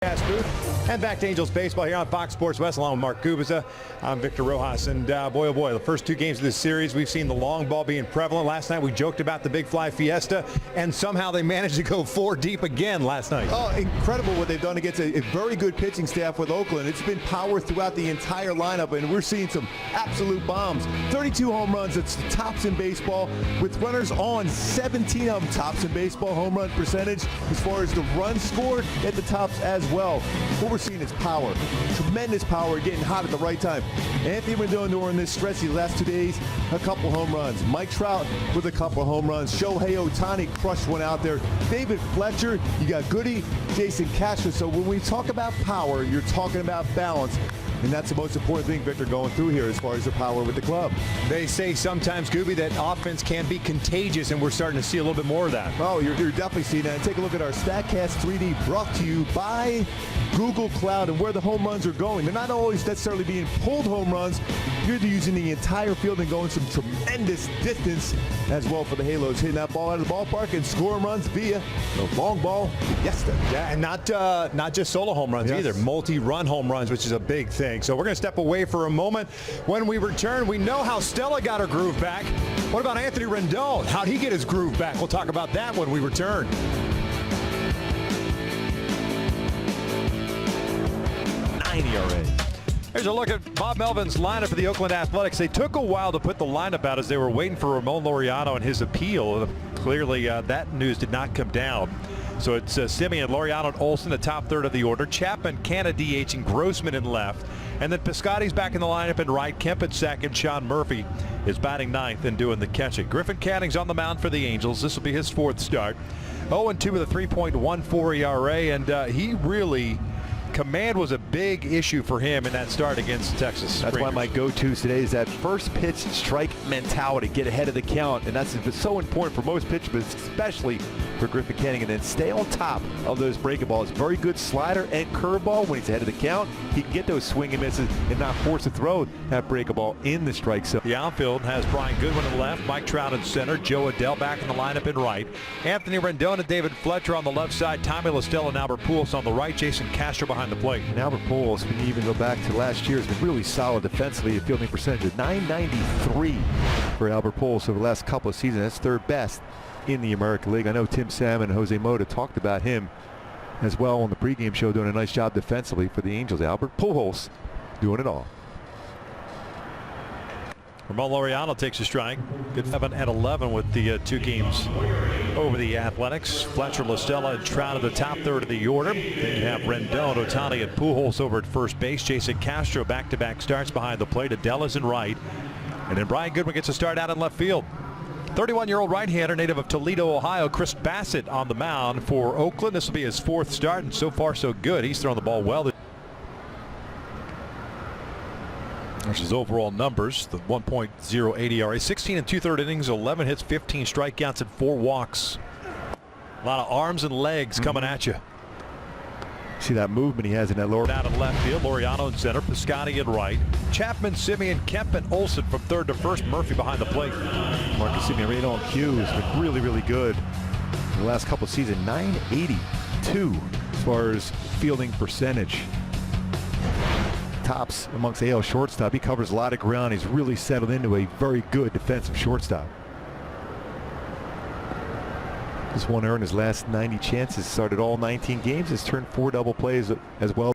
Booth. And back to Angels baseball here on Fox Sports West along with Mark Gubiza. I'm Victor Rojas, and boy oh boy, the first two games of this series we've seen the long ball being prevalent. Last night we joked about the big fly fiesta, and somehow they managed to go 4 deep again last night. Oh, incredible what they've done against a very good pitching staff with Oakland. It's been power throughout the entire lineup, and we're seeing some absolute bombs. 32 home runs, it's the tops in baseball, with runners on. 17 of them tops in baseball home run percentage. As far as the runs scored, at the tops as well. What we're seeing is power, tremendous power, getting hot at the right time. Anthony Rendon during this stretch these last 2 days, a couple home runs. Mike Trout with a couple home runs. Shohei Ohtani crushed one out there. David Fletcher, you got Goody, Jason Castro. So when we talk about power, you're talking about balance. And that's the most important thing, Victor, going through here as far as the power with the club. They say sometimes, Gooby, that offense can be contagious, and we're starting to see a little bit more of that. Oh, you're definitely seeing that. And take a look at our StatCast 3D brought to you by Google Cloud and where the home runs are going. They're not always necessarily being pulled home runs. You're using the entire field and going some tremendous distance as well for the Halos, hitting that ball out of the ballpark and scoring runs via the long ball fiesta. Yeah, and not just solo home runs either, multi-run home runs, which is a big thing. So we're going to step away for a moment. When we return, we know how Stella got her groove back. What about Anthony Rendon? How'd he get his groove back? We'll talk about that when we return. ERA. Here's a look at Bob Melvin's lineup for the Oakland Athletics. They took a while to put the lineup out as they were waiting for Ramon Laureano and his appeal. Clearly, that news did not come down. So it's Simeon, Laureano, and Olsen, the top third of the order. Chapman, Canna DH, and Grossman in left. And then Piscotty's back in the lineup in right. Kemp at second. Sean Murphy is batting ninth and doing the catching. Griffin Canning's on the mound for the Angels. This will be his 4th start. 0-2 with a 3.14 ERA, and he really... Command was a big issue for him in that start against Texas. That's why my go-to today is that first pitch strike mentality, get ahead of the count, and that's so important for most pitchers, but especially for Griffin Canning. And then stay on top of those breaking balls. Very good slider and curveball when he's ahead of the count. He can get those swing and misses and not force a throw that breaking ball in the strike zone. The outfield has Brian Goodwin in left, Mike Trout in center, Joe Adell back in the lineup in right, Anthony Rendon and David Fletcher on the left side, Tommy LaStella and Albert Pujols on the right, Jason Castro behind the plate. And Albert Pujols, when you even go back to last year, has been really solid defensively. A fielding percentage of .993 for Albert Pujols over the last couple of seasons. That's 3rd best in the American League. I know Tim Salmon and Jose Mota talked about him as well on the pregame show, doing a nice job defensively for the Angels. Albert Pujols doing it all. Ramon Laureano takes a strike. Good 7-11 with the 2 games over the Athletics. Fletcher, LaStella, and Trout at the top third of the order. Then you have Rendon, Ohtani, and Pujols over at first base. Jason Castro back-to-back starts behind the plate. Adell is in right. And then Brian Goodwin gets a start out in left field. 31-year-old right-hander, native of Toledo, Ohio, Chris Bassett on the mound for Oakland. This will be his 4th start, and so far so good. He's thrown the ball well. There's his overall numbers, the 1.08 ERA, 16 2/3 innings, 11 hits, 15 strikeouts, and 4 walks. A lot of arms and legs coming at you. See that movement he has in that lower. Out of left field, Laureano in center, Piscotty in right. Chapman, Simeon, Kemp, and Olsen from third to first. Murphy behind the plate. Marcus Simeon right on cue has been really, really good in the last couple of seasons. .982 as far as fielding percentage. Tops amongst AL shortstop. He covers a lot of ground. He's really settled into a very good defensive shortstop. Just 1 earned his last 90 chances. Started all 19 games. Has turned 4 double plays as well.